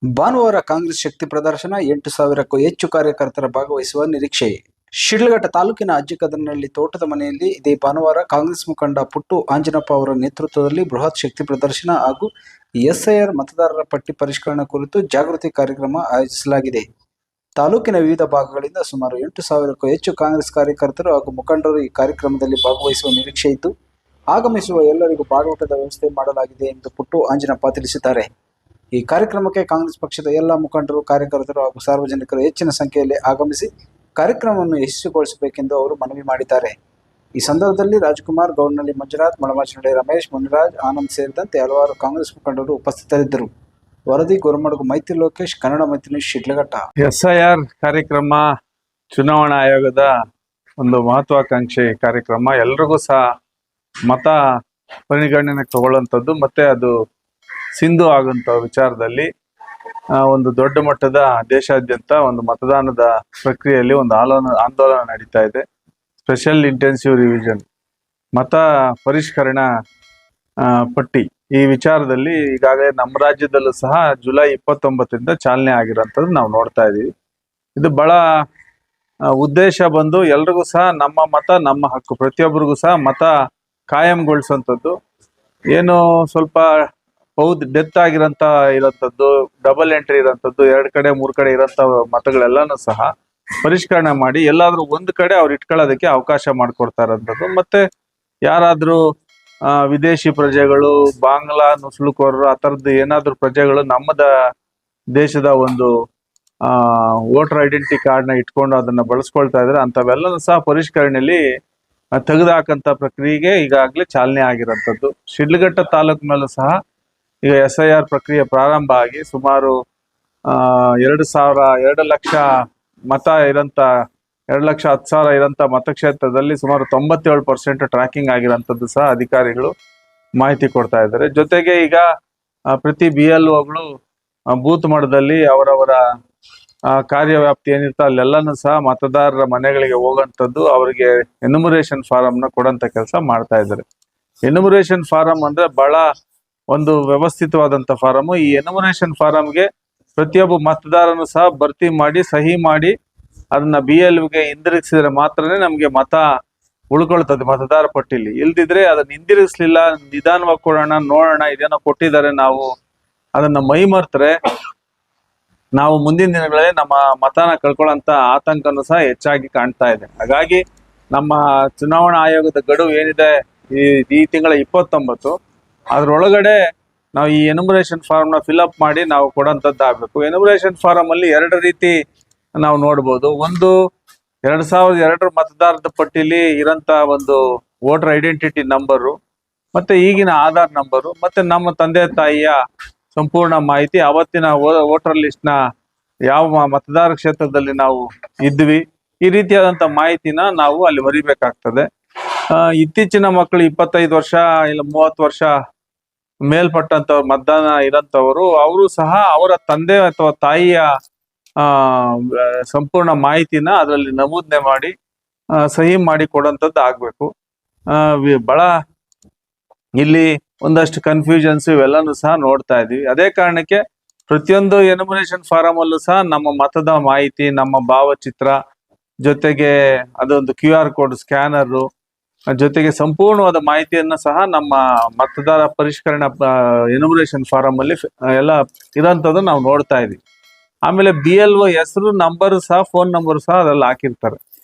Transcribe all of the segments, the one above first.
ಭಾನುವಾರ ಕಾಂಗ್ರೆಸ್ ಶಕ್ತಿ ಪ್ರದರ್ಶನ 8,000ಕ್ಕೂ ಹೆಚ್ಚು ಕಾರ್ಯಕರ್ತರ ಭಾಗವಹಿಸುವ ನಿರೀಕ್ಷೆ. ಶಿಡ್ಲಘಟ್ಟ ತಾಲೂಕಿನ ಅಜ್ಜಿಕದನಹಳ್ಳಿ ತೋಟದ ಮನೆಯಲ್ಲಿ ಇದೇ ಭಾನುವಾರ ಕಾಂಗ್ರೆಸ್ ಮುಖಂಡ ಪುಟ್ಟು ಆಂಜನಪ್ಪ ಅವರ ನೇತೃತ್ವದಲ್ಲಿ ಬೃಹತ್ ಶಕ್ತಿ ಪ್ರದರ್ಶನ ಹಾಗೂ ಎಸ್ಐಆರ್ ಮತದಾರರ ಪಟ್ಟಿ ಪರಿಷ್ಕರಣೆ ಕುರಿತು ಜಾಗೃತಿ ಕಾರ್ಯಕ್ರಮ ಆಯೋಜಿಸಲಾಗಿದೆ. ತಾಲೂಕಿನ ವಿವಿಧ ಭಾಗಗಳಿಂದ ಸುಮಾರು 8,000ಕ್ಕೂ ಹೆಚ್ಚು ಕಾಂಗ್ರೆಸ್ ಕಾರ್ಯಕರ್ತರು ಹಾಗೂ ಮುಖಂಡರು ಈ ಕಾರ್ಯಕ್ರಮದಲ್ಲಿ ಭಾಗವಹಿಸುವ ನಿರೀಕ್ಷೆ ಇದ್ದು, ಆಗಮಿಸುವ ಎಲ್ಲರಿಗೂ ಬಾಡೂಟದ ವ್ಯವಸ್ಥೆ ಮಾಡಲಾಗಿದೆ ಎಂದು ಪುಟ್ಟು ಆಂಜನಪ್ಪ ತಿಳಿಸಿದ್ದಾರೆ. ಈ ಕಾರ್ಯಕ್ರಮಕ್ಕೆ ಕಾಂಗ್ರೆಸ್ ಪಕ್ಷದ ಎಲ್ಲ ಮುಖಂಡರು, ಕಾರ್ಯಕರ್ತರು ಹಾಗೂ ಸಾರ್ವಜನಿಕರು ಹೆಚ್ಚಿನ ಸಂಖ್ಯೆಯಲ್ಲಿ ಆಗಮಿಸಿ ಕಾರ್ಯಕ್ರಮವನ್ನು ಯಶಸ್ವಿಗೊಳಿಸಬೇಕೆಂದು ಅವರು ಮನವಿ ಮಾಡಿದ್ದಾರೆ. ಈ ಸಂದರ್ಭದಲ್ಲಿ ರಾಜ್ಕುಮಾರ್, ಗೌಡ್ನಳ್ಳಿ ಮಂಜುನಾಥ್, ಮಳಮಾಚನಹಳ್ಳಿ ರಮೇಶ್, ಮುನಿರಾಜ್, ಆನಂದ್ ಸೇರಿದಂತೆ ಹಲವಾರು ಕಾಂಗ್ರೆಸ್ ಮುಖಂಡರು ಉಪಸ್ಥಿತರಿದ್ದರು. ವರದಿ ಗೊರಮಡಗು ಮೈತ್ರಿ ಲೋಕೇಶ್, ಕನ್ನಡ ಮೈತ್ರಿ ನ್ಯೂಸ್, ಶಿಡ್ಲಘಟ್ಟ. ಎಸ್ಐಆರ್ ಕಾರ್ಯಕ್ರಮ ಚುನಾವಣಾ ಆಯೋಗದ ಒಂದು ಮಹತ್ವಾಕಾಂಕ್ಷಿ ಕಾರ್ಯಕ್ರಮ. ಎಲ್ರಿಗೂ ಸಹ ಮತ ಪರಿಗಣನೆಗೆ ತಗೊಳ್ಳುವಂಥದ್ದು ಮತ್ತೆ ಅದು ಸಿಂಧು ಆಗುವಂಥ ವಿಚಾರದಲ್ಲಿ ಒಂದು ದೊಡ್ಡ ಮಟ್ಟದ ದೇಶಾದ್ಯಂತ ಒಂದು ಮತದಾನದ ಪ್ರಕ್ರಿಯೆಯಲ್ಲಿ ಒಂದು ಆಂದೋಲನ ನಡೀತಾ ಇದೆ. ಸ್ಪೆಷಲ್ ಇಂಟೆನ್ಸಿವ್ ರಿವಿಷನ್ ಮತ ಪರಿಷ್ಕರಣಾ ಪಟ್ಟಿ ಈ ವಿಚಾರದಲ್ಲಿ ಈಗಾಗಲೇ ನಮ್ಮ ರಾಜ್ಯದಲ್ಲೂ ಸಹ ಜುಲೈ 29ರಿಂದ ಚಾಲನೆ ಆಗಿರೋಂಥದ್ದು ನಾವು ನೋಡ್ತಾ ಇದ್ದೀವಿ. ಇದು ಬಹಳ ಉದ್ದೇಶ ಬಂದು ಎಲ್ರಿಗೂ ಸಹ ನಮ್ಮ ಮತ ನಮ್ಮ ಹಕ್ಕು, ಪ್ರತಿಯೊಬ್ಬರಿಗೂ ಸಹ ಮತ ಕಾಯಂಗೊಳಿಸುವಂಥದ್ದು. ಏನು ಸ್ವಲ್ಪ ಡೆತ್ ಆಗಿರೋಂಥ ಇರೋಂಥದ್ದು, ಡಬಲ್ ಎಂಟ್ರಿ ಇರೋಂಥದ್ದು, 2 ಕಡೆ 3 ಕಡೆ ಇರೋಂಥ ಮತಗಳೆಲ್ಲನೂ ಸಹ ಪರಿಷ್ಕರಣೆ ಮಾಡಿ ಎಲ್ಲಾದ್ರೂ ಒಂದು ಕಡೆ ಅವ್ರು ಇಟ್ಕೊಳ್ಳೋದಕ್ಕೆ ಅವಕಾಶ ಮಾಡಿಕೊಡ್ತಾ ಇರೋಂಥದ್ದು. ಮತ್ತೆ ಯಾರಾದ್ರೂ ವಿದೇಶಿ ಪ್ರಜೆಗಳು, ಬಾಂಗ್ಲಾ ನುಸುಳುಕೋರರು, ಆ ಥರದ್ದು ಏನಾದ್ರೂ ಪ್ರಜೆಗಳು ನಮ್ಮದ ದೇಶದ ಒಂದು ವೋಟರ್ ಐಡೆಂಟಿ ಕಾರ್ಡ್ನ ಇಟ್ಕೊಂಡು ಅದನ್ನ ಬಳಸ್ಕೊಳ್ತಾ ಇದ್ರೆ ಅಂಥವೆಲ್ಲನೂ ಸಹ ಪರಿಷ್ಕರಣೆಯಲ್ಲಿ ತೆಗೆದುಹಾಕಂತ ಪ್ರಕ್ರಿಯೆಗೆ ಈಗಾಗಲೇ ಚಾಲನೆ ಆಗಿರೋಂಥದ್ದು. ಶಿಡ್ಲಘಟ್ಟ ತಾಲೂಕಿನಲ್ಲೂ ಸಹ ಈಗ SIR ಪ್ರಕ್ರಿಯೆ ಪ್ರಾರಂಭ ಆಗಿ ಸುಮಾರು 2 ಲಕ್ಷ ಮತ ಇರೋಂಥ 2,10,000 ಇರೋಂಥ ಮತಕ್ಷೇತ್ರದಲ್ಲಿ ಸುಮಾರು 97% ಟ್ರ್ಯಾಕಿಂಗ್ ಆಗಿರೋಂಥದ್ದು ಸಹ ಅಧಿಕಾರಿಗಳು ಮಾಹಿತಿ ಕೊಡ್ತಾ ಇದ್ದಾರೆ. ಜೊತೆಗೆ ಈಗ ಪ್ರತಿ BLOಗಳು ಬೂತ್ ಮಟ್ಟದಲ್ಲಿ ಅವರವರ ಕಾರ್ಯವ್ಯಾಪ್ತಿ ಏನಿರ್ತ ಅಲ್ಲೆಲ್ಲನೂ ಸಹ ಮತದಾರರ ಮನೆಗಳಿಗೆ ಹೋಗೋಂಥದ್ದು, ಅವರಿಗೆ ಎನ್ಯುಮರೇಷನ್ ಫಾರಮ್ನ ಕೊಡೋಂಥ ಕೆಲಸ ಮಾಡ್ತಾ ಇದ್ದಾರೆ. ಎನ್ಯುಮರೇಷನ್ ಫಾರಮ್ ಅಂದ್ರೆ ಬಹಳ ಒಂದು ವ್ಯವಸ್ಥಿತವಾದಂಥ ಫಾರಮ್. ಈ ಎನ್ಯುಮರೇಷನ್ ಫಾರಮ್ಗೆ ಪ್ರತಿಯೊಬ್ಬ ಮತದಾರನು ಸಹ ಭರ್ತಿ ಮಾಡಿ ಸಹಿ ಮಾಡಿ ಅದನ್ನ BLOಗೆ ಹಿಂದಿರುಗಿಸಿದ್ರೆ ಮಾತ್ರನೇ ನಮ್ಗೆ ಮತ ಉಳ್ಕೊಳ್ತದೆ ಮತದಾರ ಪಟ್ಟಿಲಿ. ಇಲ್ದಿದ್ರೆ ಅದನ್ನ ಹಿಂದಿರುಗಿಸ್ಲಿಲ್ಲ, ನಿಧಾನವಾಗಿ ಕೊಡೋಣ, ನೋಡೋಣ, ಇದೇನೋ ಕೊಟ್ಟಿದ್ದಾರೆ, ನಾವು ಅದನ್ನ ಮೈ ಮರ್ತರೆ ನಾವು ಮುಂದಿನ ದಿನಗಳಲ್ಲಿ ನಮ್ಮ ಮತನ ಕಳ್ಕೊಳ್ಳೋಂಥ ಆತಂಕನೂ ಸಹ ಹೆಚ್ಚಾಗಿ ಕಾಣ್ತಾ ಇದೆ. ಹಾಗಾಗಿ ನಮ್ಮ ಚುನಾವಣಾ ಆಯೋಗದ ಗಡುವು ಏನಿದೆ ಈ ತಿಂಗಳ 29, ಅದ್ರೊಳಗಡೆ ನಾವು ಈ ಎನ್ಯುಮರೇಷನ್ ಫಾರ್ಮ್ನ ಫಿಲ್ಅಪ್ ಮಾಡಿ ನಾವು ಕೊಡೋಂಥದ್ದು ಆಗ್ಬೇಕು. ಎನ್ಯುಮರೇಷನ್ ಫಾರಮ್ ಅಲ್ಲಿ 2 ರೀತಿ ನಾವು ನೋಡ್ಬೋದು. ಒಂದು 2002 ಮತದಾರರ ಪಟ್ಟಿಲಿ ಇರೋಂಥ ಒಂದು ವೋಟರ್ ಐಡೆಂಟಿಟಿ ನಂಬರು, ಮತ್ತೆ ಈಗಿನ ಆಧಾರ್ ನಂಬರು, ಮತ್ತೆ ನಮ್ಮ ತಂದೆ ತಾಯಿಯ ಸಂಪೂರ್ಣ ಮಾಹಿತಿ, ಅವತ್ತಿನ ವೋಟರ್ ಲಿಸ್ಟ್ನ ಯಾವ ಮತದಾರ ಕ್ಷೇತ್ರದಲ್ಲಿ ನಾವು ಇದ್ವಿ, ಈ ರೀತಿಯಾದಂಥ ಮಾಹಿತಿನ ನಾವು ಅಲ್ಲಿ ಬರಿಬೇಕಾಗ್ತದೆ. ಇತ್ತೀಚಿನ ಮಕ್ಕಳು 25 ವರ್ಷ ಇಲ್ಲ 30 ವರ್ಷ ಮೇಲ್ಪಟ್ಟಂತವ್ರು ಮತದಾನ ಇರೋಂಥವ್ರು, ಅವರು ಸಹ ಅವರ ತಂದೆ ಅಥವಾ ತಾಯಿಯ ಸಂಪೂರ್ಣ ಮಾಹಿತಿನ ಅದರಲ್ಲಿ ನಮೂದನೆ ಮಾಡಿ ಸಹಿ ಮಾಡಿ ಕೊಡೋಂಥದ್ದು ಆಗ್ಬೇಕು. ಬಹಳ ಇಲ್ಲಿ ಒಂದಷ್ಟು ಕನ್ಫ್ಯೂಷನ್ಸ್ ಇವೆಲ್ಲನೂ ಸಹ ನೋಡ್ತಾ ಇದೀವಿ. ಅದೇ ಕಾರಣಕ್ಕೆ ಪ್ರತಿಯೊಂದು ಎನ್ಯುಮರೇಷನ್ ಫಾರಮ್ ಅಲ್ಲೂ ಸಹ ನಮ್ಮ ಮತದ ಮಾಹಿತಿ, ನಮ್ಮ ಭಾವಚಿತ್ರ, ಜೊತೆಗೆ ಅದೊಂದು QR ಕೋಡ್ ಸ್ಕ್ಯಾನರು, ಜೊತೆಗೆ ಸಂಪೂರ್ಣವಾದ ಮಾಹಿತಿಯನ್ನ ಸಹ ನಮ್ಮ ಮತದಾರ ಪರಿಷ್ಕರಣಾ ಎನ್ಯುಮರೇಷನ್ ಫಾರಮ್ ಅಲ್ಲಿ ಎಲ್ಲ ಇರೋಂಥದ್ದು ನಾವು ನೋಡ್ತಾ ಇದೀವಿ. ಆಮೇಲೆ BLO ಹೆಸರು, ನಂಬರ್ ಸಹ, ಫೋನ್ ನಂಬರ್ ಸಹ ಅದ್ರಲ್ಲಿ ಹಾಕಿರ್ತಾರೆ.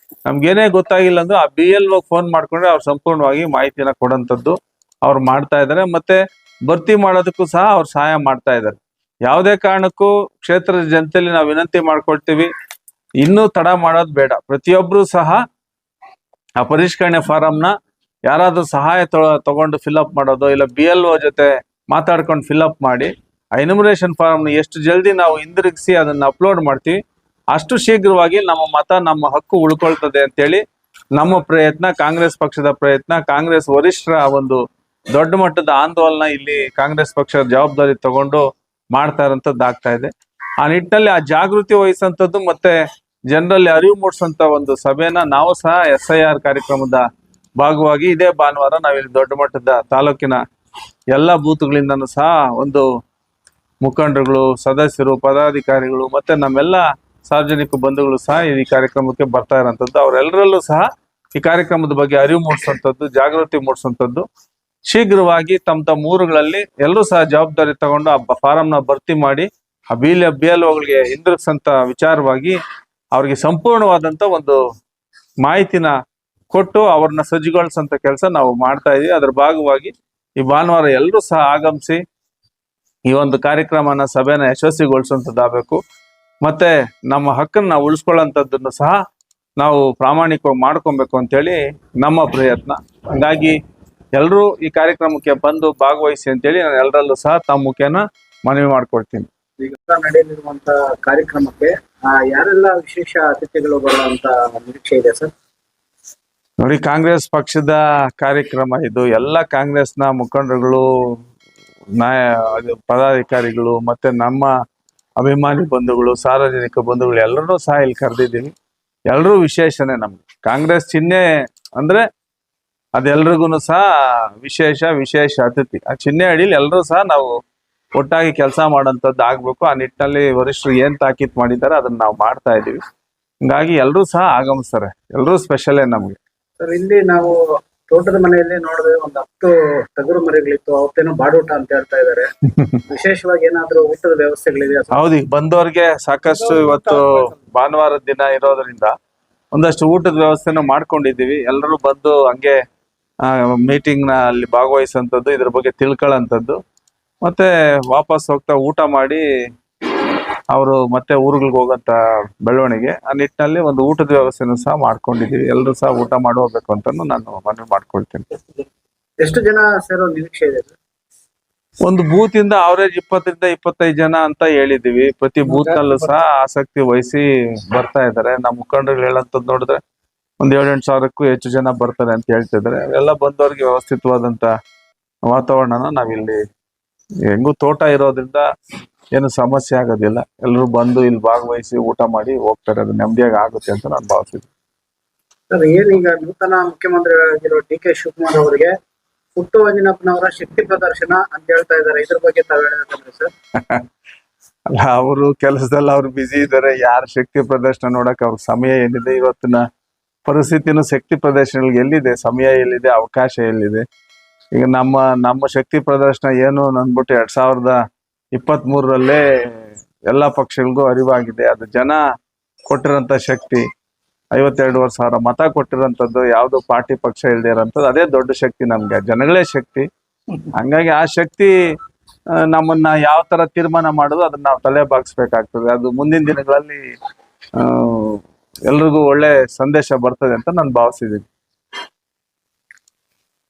ನಮ್ಗೇನೇ ಗೊತ್ತಾಗಿಲ್ಲ ಅಂದ್ರೆ ಆ BLO ಫೋನ್ ಮಾಡ್ಕೊಂಡ್ರೆ ಅವ್ರು ಸಂಪೂರ್ಣವಾಗಿ ಮಾಹಿತಿನ ಕೊಡೋಂಥದ್ದು ಅವ್ರು ಮಾಡ್ತಾ ಇದ್ದಾರೆ. ಮತ್ತೆ ಭರ್ತಿ ಮಾಡೋದಕ್ಕೂ ಸಹ ಅವ್ರು ಸಹಾಯ ಮಾಡ್ತಾ ಇದ್ದಾರೆ. ಯಾವುದೇ ಕಾರಣಕ್ಕೂ ಕ್ಷೇತ್ರದ ಜನತೆಯಲ್ಲಿ ನಾವು ವಿನಂತಿ ಮಾಡ್ಕೊಳ್ತೀವಿ, ಇನ್ನೂ ತಡ ಮಾಡೋದು ಬೇಡ. ಪ್ರತಿಯೊಬ್ರು ಸಹ ಆ ಪರಿಷ್ಕರಣೆ ಫಾರಮ್ನ ಯಾರಾದ್ರೂ ಸಹಾಯ ತಗೊಂಡು ಫಿಲ್ಅಪ್ ಮಾಡೋದು, ಇಲ್ಲ BLO ಜೊತೆ ಮಾತಾಡ್ಕೊಂಡು ಫಿಲ್ಅಪ್ ಮಾಡಿ ಆ ಎನ್ಯುಮರೇಷನ್ ಫಾರಮ್ನ ಎಷ್ಟು ಜಲ್ದಿ ನಾವು ಹಿಂದಿರುಗಿಸಿ ಅದನ್ನ ಅಪ್ಲೋಡ್ ಮಾಡ್ತೀವಿ, ಅಷ್ಟು ಶೀಘ್ರವಾಗಿ ನಮ್ಮ ಮತ ನಮ್ಮ ಹಕ್ಕು ಉಳ್ಕೊಳ್ತದೆ ಅಂತೇಳಿ ನಮ್ಮ ಪ್ರಯತ್ನ, ಕಾಂಗ್ರೆಸ್ ಪಕ್ಷದ ಪ್ರಯತ್ನ, ಕಾಂಗ್ರೆಸ್ ವರಿಷ್ಠರ ಒಂದು ದೊಡ್ಡ ಮಟ್ಟದ ಆಂದೋಲನ ಇಲ್ಲಿ ಕಾಂಗ್ರೆಸ್ ಪಕ್ಷದ ಜವಾಬ್ದಾರಿ ತಗೊಂಡು ಮಾಡ್ತಾ ಇರೋಂಥದ್ದು ಆಗ್ತಾ ಇದೆ. ಆ ನಿಟ್ಟಿನಲ್ಲಿ ಆ ಜಾಗೃತಿ ವಹಿಸಂಥದ್ದು ಮತ್ತೆ ಜನರಲ್ಲಿ ಅರಿವು ಮೂಡಿಸುವಂತ ಒಂದು ಸಭೆನ ನಾವು ಸಹ SIR ಕಾರ್ಯಕ್ರಮದ ಭಾಗವಾಗಿ ಇದೇ ಭಾನುವಾರ ನಾವಿಲ್ಲಿ ದೊಡ್ಡ ಮಟ್ಟದ ತಾಲೂಕಿನ ಎಲ್ಲ ಬೂತ್ಗಳಿಂದನೂ ಸಹ ಒಂದು ಮುಖಂಡರುಗಳು, ಸದಸ್ಯರು, ಪದಾಧಿಕಾರಿಗಳು ಮತ್ತೆ ನಮ್ಮೆಲ್ಲ ಸಾರ್ವಜನಿಕ ಬಂಧುಗಳು ಸಹ ಈ ಕಾರ್ಯಕ್ರಮಕ್ಕೆ ಬರ್ತಾ ಇರೋಂಥದ್ದು. ಅವರೆಲ್ಲರಲ್ಲೂ ಸಹ ಈ ಕಾರ್ಯಕ್ರಮದ ಬಗ್ಗೆ ಅರಿವು ಮೂಡಿಸುವಂಥದ್ದು, ಜಾಗೃತಿ ಮೂಡಿಸುವಂಥದ್ದು. ಶೀಘ್ರವಾಗಿ ತಮ್ಮ ಊರುಗಳಲ್ಲಿ ಎಲ್ಲರೂ ಸಹ ಜವಾಬ್ದಾರಿ ತಗೊಂಡು ಆ ಫಾರಂನ ಭರ್ತಿ ಮಾಡಿ ಆ BLOಗಳಿಗೆ ಹಿಂದಿರುಗಿಸಂತ ವಿಚಾರವಾಗಿ ಅವ್ರಿಗೆ ಸಂಪೂರ್ಣವಾದಂತ ಒಂದು ಮಾಹಿತಿನ ಕೊಟ್ಟು ಅವ್ರನ್ನ ಸಜ್ಜುಗೊಳಿಸಂತ ಕೆಲಸ ನಾವು ಮಾಡ್ತಾ ಇದೀವಿ. ಅದರ ಭಾಗವಾಗಿ ಈ ಭಾನುವಾರ ಎಲ್ಲರೂ ಸಹ ಆಗಮಿಸಿ ಈ ಒಂದು ಕಾರ್ಯಕ್ರಮನ ಸಭೆನ ಯಶಸ್ವಿಗೊಳಿಸುವಂಥದ್ದಾಗಬೇಕು. ಮತ್ತೆ ನಮ್ಮ ಹಕ್ಕನ್ನು ನಾವು ಉಳಿಸ್ಕೊಳ್ಳೋಂಥದ್ದನ್ನು ಸಹ ನಾವು ಪ್ರಾಮಾಣಿಕವಾಗಿ ಮಾಡ್ಕೊಬೇಕು ಅಂತೇಳಿ ನಮ್ಮ ಪ್ರಯತ್ನ. ಹಂಗಾಗಿ ಎಲ್ಲರೂ ಈ ಕಾರ್ಯಕ್ರಮಕ್ಕೆ ಬಂದು ಭಾಗವಹಿಸಿ ಅಂತೇಳಿ ನಾನು ಎಲ್ಲರಲ್ಲೂ ಸಹ ತಮ್ಮ ಮುಖೇನ ಮನವಿ ಮಾಡ್ಕೊಳ್ತೀನಿ. ಈಗ ನಡೆಯಲಿರುವಂತ ಕಾರ್ಯಕ್ರಮಕ್ಕೆ ಯಾರೆಲ್ಲ ವಿಶೇಷ ಅತಿಥಿಗಳು ಬರುವಂತ ನಿರೀಕ್ಷೆ ಇದೆ ಸರ್? ನೋಡಿ, ಕಾಂಗ್ರೆಸ್ ಪಕ್ಷದ ಕಾರ್ಯಕ್ರಮ ಇದು. ಎಲ್ಲ ಕಾಂಗ್ರೆಸ್ನ ಮುಖಂಡರುಗಳು, ಪದಾಧಿಕಾರಿಗಳು ಮತ್ತೆ ನಮ್ಮ ಅಭಿಮಾನಿ ಬಂಧುಗಳು, ಸಾರ್ವಜನಿಕ ಬಂಧುಗಳು ಎಲ್ಲರೂ ಸಹ ಇಲ್ಲಿ ಕರೆದಿದ್ದೀವಿ. ಎಲ್ಲರೂ ವಿಶೇಷನೇ. ನಮ್ಗೆ ಕಾಂಗ್ರೆಸ್ ಚಿಹ್ನೆ ಅಂದ್ರೆ ಅದೆಲ್ರಿಗೂ ಸಹ ವಿಶೇಷ ಅತಿಥಿ. ಆ ಚಿಹ್ನೆ ಅಡಿಯಲ್ಲಿ ಎಲ್ಲರೂ ಸಹ ನಾವು ಒಟ್ಟಾಗಿ ಕೆಲಸ ಮಾಡೋಂಥದ್ದು ಆಗ್ಬೇಕು. ಆ ನಿಟ್ಟಿನಲ್ಲಿ ವರಿಷ್ಠರು ಏನ್ ತಾಕೀತ್ ಮಾಡಿದ್ದಾರೆ ಅದನ್ನ ನಾವು ಮಾಡ್ತಾ ಇದೀವಿ. ಹಿಂಗಾಗಿ ಎಲ್ಲರೂ ಸಹ ಆಗಮಿಸ್ತಾರೆ. ಎಲ್ಲರೂ ಸ್ಪೆಷಲೇ ನಮ್ಗೆ. ಸರ್, ಇಲ್ಲಿ ನಾವು ತೋಟದ ಮನೆಯಲ್ಲಿ ನೋಡಿದ್ರೆ ಒಂದು 10 ಟಗರು ಮರಿಗಳಿತ್ತು. ಅವತ್ತೇನೋ ಬಾಡೂಟ ಅಂತ ಹೇಳ್ತಾ ಇದ್ದಾರೆ. ವಿಶೇಷವಾಗಿ ಏನಾದ್ರೂ ಊಟದ ವ್ಯವಸ್ಥೆಗಳಿದೆಯಾ? ಹೌದು, ಈಗ ಬಂದವ್ರಿಗೆ ಸಾಕಷ್ಟು ಇವತ್ತು ಭಾನುವಾರದ ದಿನ ಇರೋದ್ರಿಂದ ಒಂದಷ್ಟು ಊಟದ ವ್ಯವಸ್ಥೆನ ಮಾಡ್ಕೊಂಡಿದ್ದೀವಿ. ಎಲ್ಲರೂ ಬಂದು ಹಂಗೆ ಮೀಟಿಂಗ್ ನ ಅಲ್ಲಿ ಭಾಗವಹಿಸುವಂಥದ್ದು, ಇದ್ರ ಬಗ್ಗೆ ತಿಳ್ಕೊಳ್ಳೋಂಥದ್ದು, ಮತ್ತೆ ವಾಪಸ್ ಹೋಗ್ತಾ ಊಟ ಮಾಡಿ ಅವರು ಮತ್ತೆ ಊರುಗಳಿಗೆ ಹೋಗಂತ ಬೆಳವಣಿಗೆ. ಆ ನಿಟ್ಟಿನಲ್ಲಿ ಒಂದು ಊಟದ ವ್ಯವಸ್ಥೆನೂ ಸಹ ಮಾಡ್ಕೊಂಡಿದ್ದೀವಿ. ಎಲ್ಲರೂ ಸಹ ಊಟ ಮಾಡಿ ಹೋಗ್ಬೇಕು ಅಂತ ನಾನು ಮನವಿ ಮಾಡ್ಕೊಳ್ತೀನಿ. ಎಷ್ಟು ಜನ ಸೇರೋ ನಿರೀಕ್ಷೆ ಇದೆ? ಒಂದು ಬೂತ್ ಇಂದ ಅವರೇಜ್ 20 ರಿಂದ 25 ಜನ ಅಂತ ಹೇಳಿದೀವಿ. ಪ್ರತಿ ಬೂತ್ ನಲ್ಲೂ ಸಹ ಆಸಕ್ತಿ ವಹಿಸಿ ಬರ್ತಾ ಇದ್ದಾರೆ. ನಮ್ಮ ಮುಖಂಡರು ಹೇಳಂತದ್ದು ನೋಡಿದ್ರೆ ಒಂದ್ 7-8 ಸಾವಿರಕ್ಕೂ ಹೆಚ್ಚು ಜನ ಬರ್ತಾರೆ ಅಂತ ಹೇಳ್ತಿದ್ದಾರೆ. ಎಲ್ಲ ಬಂದವರಿಗೆ ವ್ಯವಸ್ಥಿತವಾದಂತ ವಾತಾವರಣನ ನಾವಿಲ್ಲಿ, ಹೆಂಗೂ ತೋಟ ಇರೋದ್ರಿಂದ ಏನು ಸಮಸ್ಯೆ ಆಗೋದಿಲ್ಲ. ಎಲ್ಲರೂ ಬಂದು ಇಲ್ಲಿ ಭಾಗವಹಿಸಿ ಊಟ ಮಾಡಿ ಹೋಗ್ತಾರೆ. ಅದು ನೆಮ್ಮದಿಯಾಗಿ ಆಗುತ್ತೆ ಅಂತ ನಾನು ಭಾವಿಸಿದ್ದೆ. ಸರ್, ಏನೀಗ ನೂತನ ಮುಖ್ಯಮಂತ್ರಿಗಳಾಗಿರೋ DK ಶಿವಕುಮಾರ್ ಅವರಿಗೆ ಪುಟ್ಟು ಅಂಜನಪ್ಪನವರ ಶಕ್ತಿ ಪ್ರದರ್ಶನ ಅಂತ ಹೇಳ್ತಾ ಇದ್ದಾರೆ. ಇದ್ರ ಬಗ್ಗೆ ತಾವು ಹೇಳಬೇಕಂದ್ರೆ ಸರ್? ಅಲ್ಲ, ಅವರು ಕೆಲಸದಲ್ಲಿ ಅವ್ರು ಬ್ಯುಸಿ ಇದ್ದಾರೆ. ಯಾರ ಶಕ್ತಿ ಪ್ರದರ್ಶನ ನೋಡಕ್ ಅವ್ರ ಸಮಯ ಏನಿದೆ? ಇವತ್ತಿನ ಪರಿಸ್ಥಿತಿನೂ ಶಕ್ತಿ ಪ್ರದರ್ಶನಗಳಿಗೆ ಎಲ್ಲಿದೆ ಸಮಯ, ಎಲ್ಲಿದೆ ಅವಕಾಶ, ಎಲ್ಲಿದೆ? ಈಗ ನಮ್ಮ ಶಕ್ತಿ ಪ್ರದರ್ಶನ ಏನು ಅಂದ್ಬಿಟ್ಟು 2023ರಲ್ಲೇ ಎಲ್ಲಾ ಪಕ್ಷಗಳಿಗೂ ಅರಿವಾಗಿದೆ. ಅದು ಜನ ಕೊಟ್ಟಿರೋಂಥ ಶಕ್ತಿ. 52,000 ಮತ ಕೊಟ್ಟಿರೋಂಥದ್ದು, ಯಾವ್ದು ಪಾರ್ಟಿ ಪಕ್ಷ ಇಲ್ದೇ ಇರೋಂಥದ್ದು, ಅದೇ ದೊಡ್ಡ ಶಕ್ತಿ. ನಮ್ಗೆ ಜನಗಳೇ ಶಕ್ತಿ. ಹಂಗಾಗಿ ಆ ಶಕ್ತಿ ನಮ್ಮನ್ನ ಯಾವ ತರ ತೀರ್ಮಾನ ಮಾಡೋದು ಅದನ್ನ ನಾವು ತಲೆ ಬಾಗಿಸ್ಬೇಕಾಗ್ತದೆ. ಅದು ಮುಂದಿನ ದಿನಗಳಲ್ಲಿ ಎಲ್ರಿಗೂ ಒಳ್ಳೆ ಸಂದೇಶ ಬರ್ತದೆ ಅಂತ ನಾನು ಭಾವಿಸಿದ್ದೀನಿ.